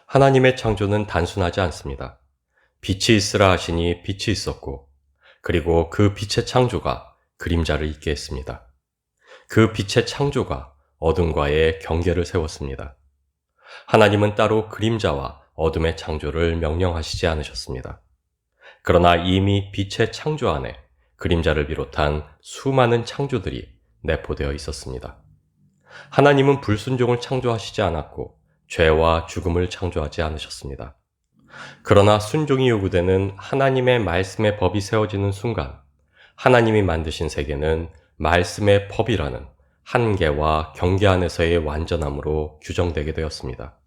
하나님의 창조는 단순하지 않습니다. 빛이 있으라 하시니 빛이 있었고, 그리고 그 빛의 창조가 그림자를 있게 했습니다. 그 빛의 창조가 어둠과의 경계를 세웠습니다. 하나님은 따로 그림자와 어둠의 창조를 명령하시지 않으셨습니다. 그러나 이미 빛의 창조 안에 그림자를 비롯한 수많은 창조들이 내포되어 있었습니다. 하나님은 불순종을 창조하시지 않았고 죄와 죽음을 창조하지 않으셨습니다. 그러나 순종이 요구되는 하나님의 말씀의 법이 세워지는 순간 하나님이 만드신 세계는 말씀의 법이라는 한계와 경계 안에서의 완전함으로 규정되게 되었습니다.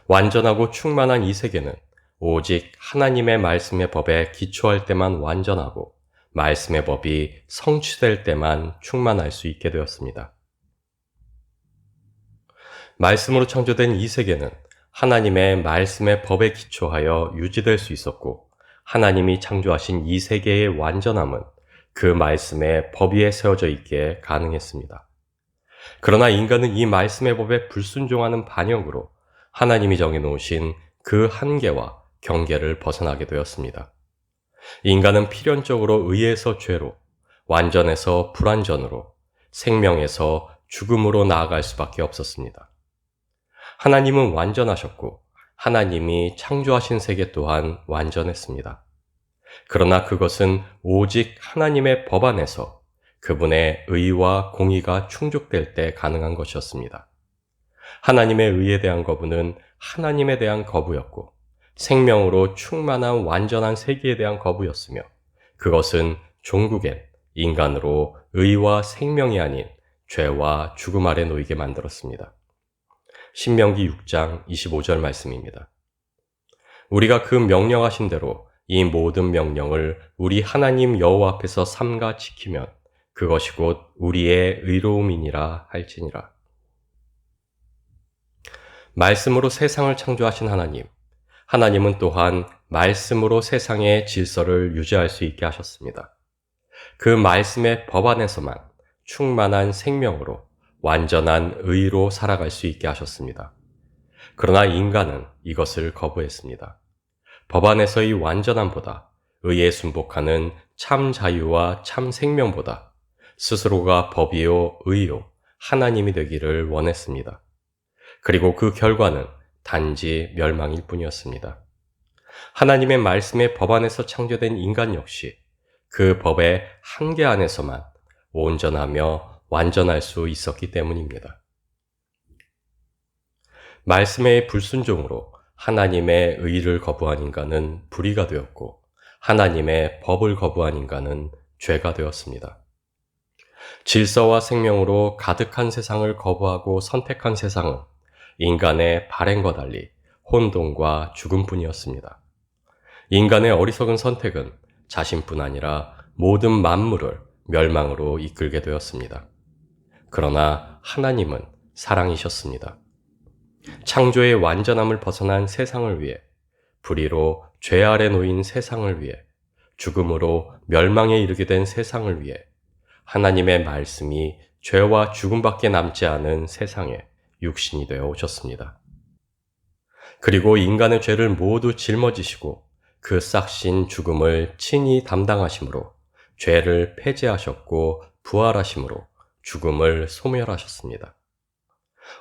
완전하고 충만한 이 세계는 오직 하나님의 말씀의 법에 기초할 때만 완전하고 말씀의 법이 성취될 때만 충만할 수 있게 되었습니다. 말씀으로 창조된 이 세계는 하나님의 말씀의 법에 기초하여 유지될 수 있었고 하나님이 창조하신 이 세계의 완전함은 그 말씀의 법 위에 세워져 있기에 가능했습니다. 그러나 인간은 이 말씀의 법에 불순종하는 반역으로 하나님이 정해놓으신 그 한계와 경계를 벗어나게 되었습니다. 인간은 필연적으로 의에서 죄로, 완전에서 불완전으로, 생명에서 죽음으로 나아갈 수밖에 없었습니다. 하나님은 완전하셨고 하나님이 창조하신 세계 또한 완전했습니다. 그러나 그것은 오직 하나님의 법 안에서 그분의 의와 공의가 충족될 때 가능한 것이었습니다. 하나님의 의에 대한 거부는 하나님에 대한 거부였고 생명으로 충만한 완전한 세계에 대한 거부였으며 그것은 종국엔 인간으로 의와 생명이 아닌 죄와 죽음 아래 놓이게 만들었습니다. 신명기 6장 25절 말씀입니다. 우리가 그 명령하신 대로 이 모든 명령을 우리 하나님 여호와 앞에서 삼가 지키면 그것이 곧 우리의 의로움이니라 할지니라. 말씀으로 세상을 창조하신 하나님은 또한 말씀으로 세상의 질서를 유지할 수 있게 하셨습니다. 그 말씀의 법 안에서만 충만한 생명으로 완전한 의로 살아갈 수 있게 하셨습니다. 그러나 인간은 이것을 거부했습니다. 법 안에서의 완전함보다 의에 순복하는 참 자유와 참 생명보다 스스로가 법이요 의요 하나님이 되기를 원했습니다. 그리고 그 결과는 단지 멸망일 뿐이었습니다. 하나님의 말씀의 법 안에서 창조된 인간 역시 그 법의 한계 안에서만 온전하며 완전할 수 있었기 때문입니다. 말씀의 불순종으로 하나님의 의를 거부한 인간은 불의가 되었고 하나님의 법을 거부한 인간은 죄가 되었습니다. 질서와 생명으로 가득한 세상을 거부하고 선택한 세상은 인간의 발행과 달리 혼돈과 죽음뿐이었습니다. 인간의 어리석은 선택은 자신뿐 아니라 모든 만물을 멸망으로 이끌게 되었습니다. 그러나 하나님은 사랑이셨습니다. 창조의 완전함을 벗어난 세상을 위해, 불의로 죄 아래 놓인 세상을 위해, 죽음으로 멸망에 이르게 된 세상을 위해 하나님의 말씀이 죄와 죽음밖에 남지 않은 세상에 육신이 되어 오셨습니다. 그리고 인간의 죄를 모두 짊어지시고 그 싹신 죽음을 친히 담당하심으로 죄를 폐지하셨고 부활하심으로 죽음을 소멸하셨습니다.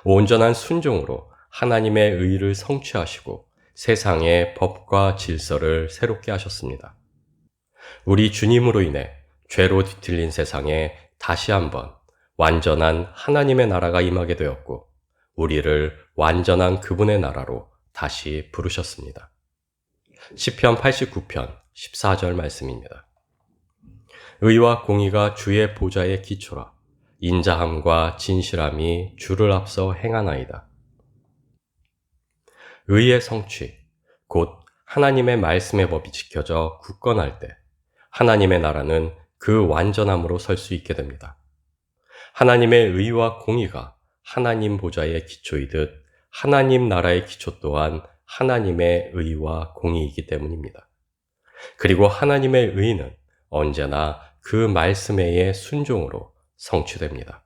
온전한 순종으로 하나님의 의를 성취하시고 세상의 법과 질서를 새롭게 하셨습니다. 우리 주님으로 인해 죄로 뒤틀린 세상에 다시 한번 완전한 하나님의 나라가 임하게 되었고 우리를 완전한 그분의 나라로 다시 부르셨습니다. 시편 89편 14절 말씀입니다. 의와 공의가 주의 보좌의 기초라. 인자함과 진실함이 주를 앞서 행하나이다. 의의 성취, 곧 하나님의 말씀의 법이 지켜져 굳건할 때 하나님의 나라는 그 완전함으로 설 수 있게 됩니다. 하나님의 의와 공의가 하나님 보좌의 기초이듯 하나님 나라의 기초 또한 하나님의 의와 공의이기 때문입니다. 그리고 하나님의 의는 언제나 그 말씀의 순종으로 성취됩니다.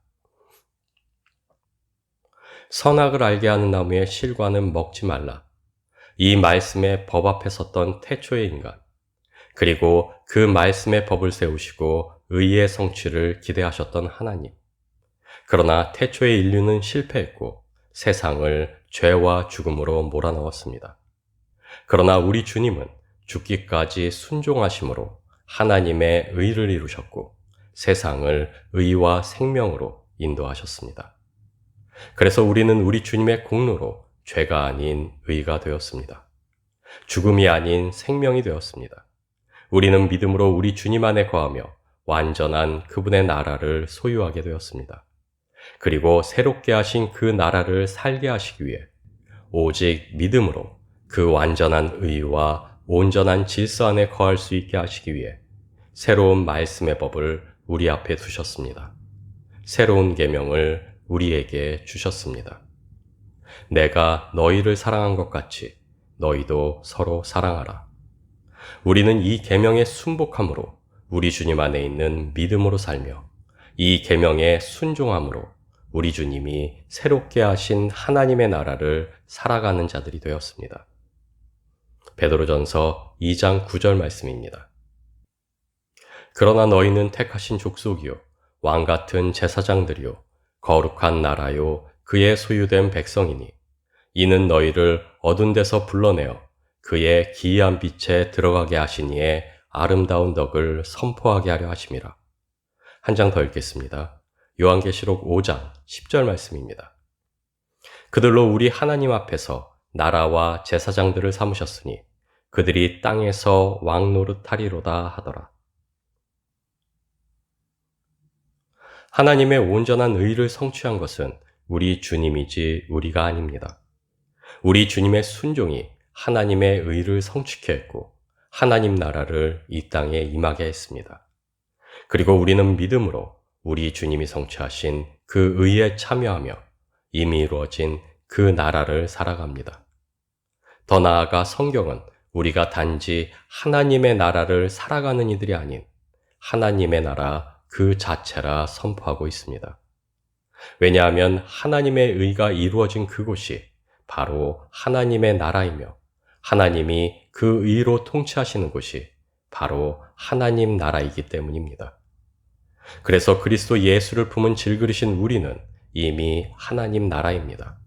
선악을 알게 하는 나무의 실과는 먹지 말라. 이 말씀의 법 앞에 섰던 태초의 인간, 그리고 그 말씀의 법을 세우시고 의의 성취를 기대하셨던 하나님. 그러나 태초의 인류는 실패했고 세상을 죄와 죽음으로 몰아넣었습니다. 그러나 우리 주님은 죽기까지 순종하심으로 하나님의 의를 이루셨고 세상을 의와 생명으로 인도하셨습니다. 그래서 우리는 우리 주님의 공로로 죄가 아닌 의가 되었습니다. 죽음이 아닌 생명이 되었습니다. 우리는 믿음으로 우리 주님 안에 거하며 완전한 그분의 나라를 소유하게 되었습니다. 그리고 새롭게 하신 그 나라를 살게 하시기 위해 오직 믿음으로 그 완전한 의와 온전한 질서 안에 거할 수 있게 하시기 위해 새로운 말씀의 법을 우리 앞에 두셨습니다. 새로운 계명을 우리에게 주셨습니다. 내가 너희를 사랑한 것 같이 너희도 서로 사랑하라. 우리는 이 계명에 순복함으로 우리 주님 안에 있는 믿음으로 살며 이 계명에 순종함으로 우리 주님이 새롭게 하신 하나님의 나라를 살아가는 자들이 되었습니다. 베드로전서 2장 9절 말씀입니다. 그러나 너희는 택하신 족속이요 왕 같은 제사장들이요 거룩한 나라요 그의 소유된 백성이니 이는 너희를 어두운 데서 불러내어 그의 기이한 빛에 들어가게 하시니에 아름다운 덕을 선포하게 하려 하심이라. 한 장 더 읽겠습니다. 요한계시록 5장 10절 말씀입니다. 그들로 우리 하나님 앞에서 나라와 제사장들을 삼으셨으니 그들이 땅에서 왕 노릇하리로다 하더라. 하나님의 온전한 의를 성취한 것은 우리 주님이지 우리가 아닙니다. 우리 주님의 순종이 하나님의 의를 성취케 했고 하나님 나라를 이 땅에 임하게 했습니다. 그리고 우리는 믿음으로 우리 주님이 성취하신 그 의에 참여하며 이미 이루어진 그 나라를 살아갑니다. 더 나아가 성경은 우리가 단지 하나님의 나라를 살아가는 이들이 아닌 하나님의 나라 그 자체라 선포하고 있습니다. 왜냐하면 하나님의 의가 이루어진 그곳이 바로 하나님의 나라이며 하나님이 그 의로 통치하시는 곳이 바로 하나님 나라이기 때문입니다. 그래서 그리스도 예수를 품은 질그리신 우리는 이미 하나님 나라입니다.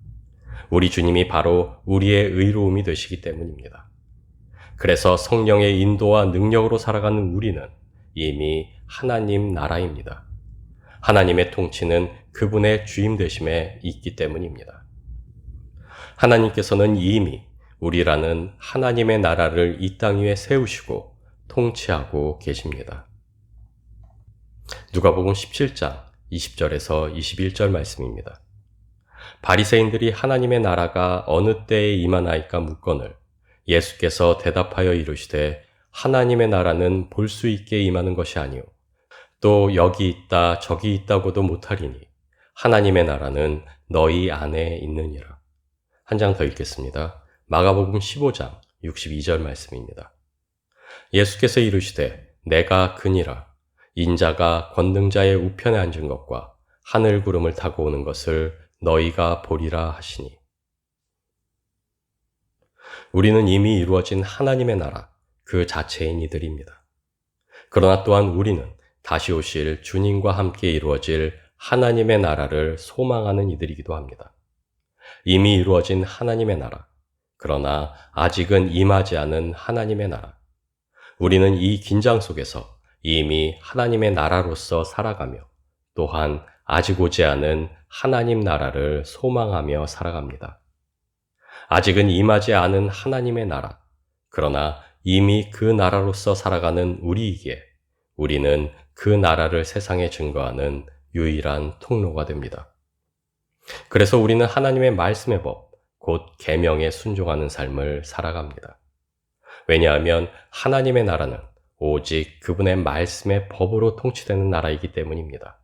우리 주님이 바로 우리의 의로움이 되시기 때문입니다. 그래서 성령의 인도와 능력으로 살아가는 우리는 이미 하나님 나라입니다. 하나님의 통치는 그분의 주임 되심에 있기 때문입니다. 하나님께서는 이미 우리라는 하나님의 나라를 이 땅 위에 세우시고 통치하고 계십니다. 누가복음 17장 20절에서 21절 말씀입니다. 바리새인들이 하나님의 나라가 어느 때에 임하나이까 묻거늘 예수께서 대답하여 이르시되 하나님의 나라는 볼 수 있게 임하는 것이 아니요 또 여기 있다 저기 있다고도 못하리니 하나님의 나라는 너희 안에 있느니라. 한 장 더 읽겠습니다. 마가복음 15장 62절 말씀입니다. 예수께서 이르시되 내가 그니라 인자가 권능자의 우편에 앉은 것과 하늘 구름을 타고 오는 것을 너희가 보리라 하시니. 우리는 이미 이루어진 하나님의 나라 그 자체인 이들입니다. 그러나 또한 우리는 다시 오실 주님과 함께 이루어질 하나님의 나라를 소망하는 이들이기도 합니다. 이미 이루어진 하나님의 나라, 그러나 아직은 임하지 않은 하나님의 나라. 우리는 이 긴장 속에서 이미 하나님의 나라로서 살아가며 또한 아직 오지 않은 하나님 나라를 소망하며 살아갑니다. 아직은 임하지 않은 하나님의 나라, 그러나 이미 그 나라로서 살아가는 우리이기에 우리는 그 나라를 세상에 증거하는 유일한 통로가 됩니다. 그래서 우리는 하나님의 말씀의 법, 곧 계명에 순종하는 삶을 살아갑니다. 왜냐하면 하나님의 나라는 오직 그분의 말씀의 법으로 통치되는 나라이기 때문입니다.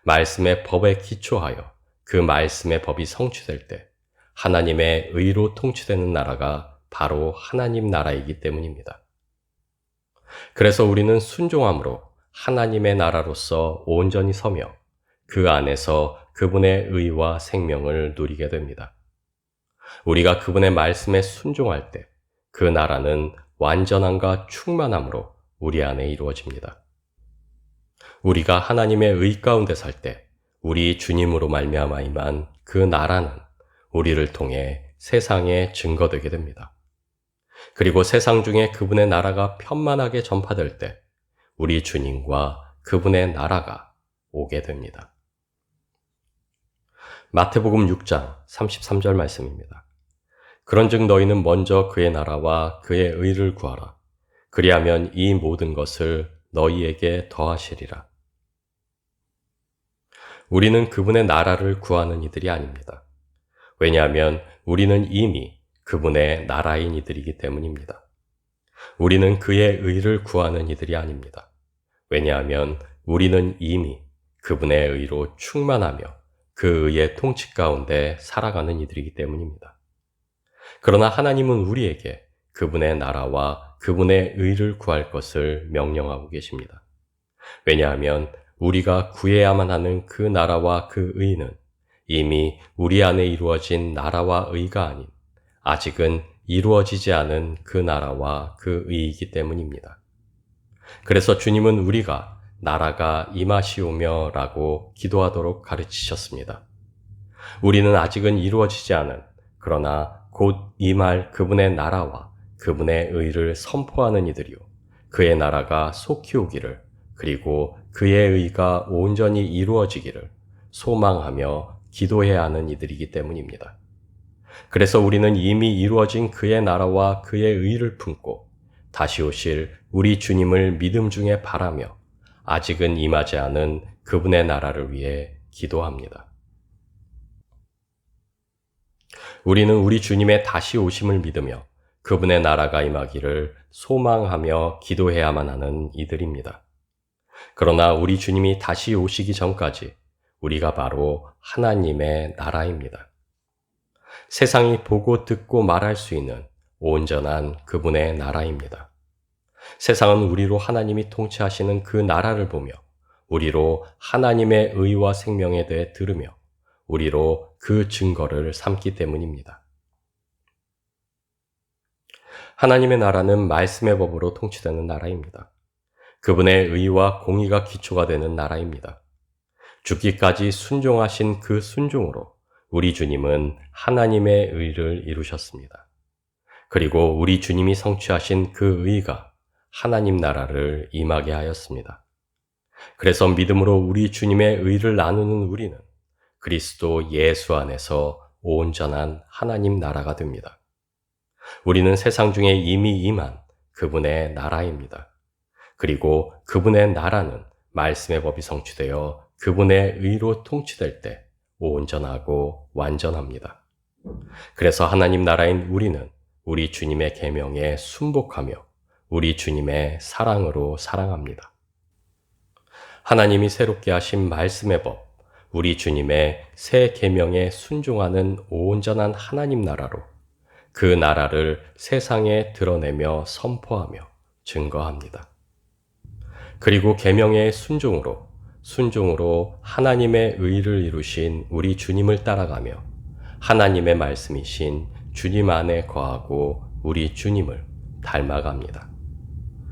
말씀의 법에 기초하여 그 말씀의 법이 성취될 때 하나님의 의로 통치되는 나라가 바로 하나님 나라이기 때문입니다. 그래서 우리는 순종함으로 하나님의 나라로서 온전히 서며 그 안에서 그분의 의와 생명을 누리게 됩니다. 우리가 그분의 말씀에 순종할 때 그 나라는 완전함과 충만함으로 우리 안에 이루어집니다. 우리가 하나님의 의 가운데 살 때 우리 주님으로 말미암아 임한 그 나라는 우리를 통해 세상에 증거되게 됩니다. 그리고 세상 중에 그분의 나라가 편만하게 전파될 때 우리 주님과 그분의 나라가 오게 됩니다. 마태복음 6장 33절 말씀입니다. 그런즉 너희는 먼저 그의 나라와 그의 의를 구하라. 그리하면 이 모든 것을 너희에게 더하시리라. 우리는 그분의 나라를 구하는 이들이 아닙니다. 왜냐하면 우리는 이미 그분의 나라인 이들이기 때문입니다. 우리는 그의 의를 구하는 이들이 아닙니다. 왜냐하면 우리는 이미 그분의 의로 충만하며 그 의의 통치 가운데 살아가는 이들이기 때문입니다. 그러나 하나님은 우리에게 그분의 나라와 그분의 의를 구할 것을 명령하고 계십니다. 왜냐하면 우리가 구해야만 하는 그 나라와 그 의는 이미 우리 안에 이루어진 나라와 의가 아닌 아직은 이루어지지 않은 그 나라와 그 의이기 때문입니다. 그래서 주님은 우리가 나라가 임하시오며 라고 기도하도록 가르치셨습니다. 우리는 아직은 이루어지지 않은 그러나 곧 임할 그분의 나라와 그분의 의를 선포하는 이들이요. 그의 나라가 속히 오기를 그리고 그의 의가 온전히 이루어지기를 소망하며 기도해야 하는 이들이기 때문입니다. 그래서 우리는 이미 이루어진 그의 나라와 그의 의를 품고 다시 오실 우리 주님을 믿음 중에 바라며 아직은 임하지 않은 그분의 나라를 위해 기도합니다. 우리는 우리 주님의 다시 오심을 믿으며 그분의 나라가 임하기를 소망하며 기도해야만 하는 이들입니다. 그러나 우리 주님이 다시 오시기 전까지 우리가 바로 하나님의 나라입니다. 세상이 보고 듣고 말할 수 있는 온전한 그분의 나라입니다. 세상은 우리로 하나님이 통치하시는 그 나라를 보며 우리로 하나님의 의와 생명에 대해 들으며 우리로 그 증거를 삼기 때문입니다. 하나님의 나라는 말씀의 법으로 통치되는 나라입니다. 그분의 의와 공의가 기초가 되는 나라입니다. 죽기까지 순종하신 그 순종으로 우리 주님은 하나님의 의를 이루셨습니다. 그리고 우리 주님이 성취하신 그 의가 하나님 나라를 임하게 하였습니다. 그래서 믿음으로 우리 주님의 의를 나누는 우리는 그리스도 예수 안에서 온전한 하나님 나라가 됩니다. 우리는 세상 중에 이미 임한 그분의 나라입니다. 그리고 그분의 나라는 말씀의 법이 성취되어 그분의 의로 통치될 때 온전하고 완전합니다. 그래서 하나님 나라인 우리는 우리 주님의 계명에 순복하며 우리 주님의 사랑으로 사랑합니다. 하나님이 새롭게 하신 말씀의 법, 우리 주님의 새 계명에 순종하는 온전한 하나님 나라로 그 나라를 세상에 드러내며 선포하며 증거합니다. 그리고 계명의 순종으로 하나님의 의를 이루신 우리 주님을 따라가며 하나님의 말씀이신 주님 안에 거하고 우리 주님을 닮아갑니다.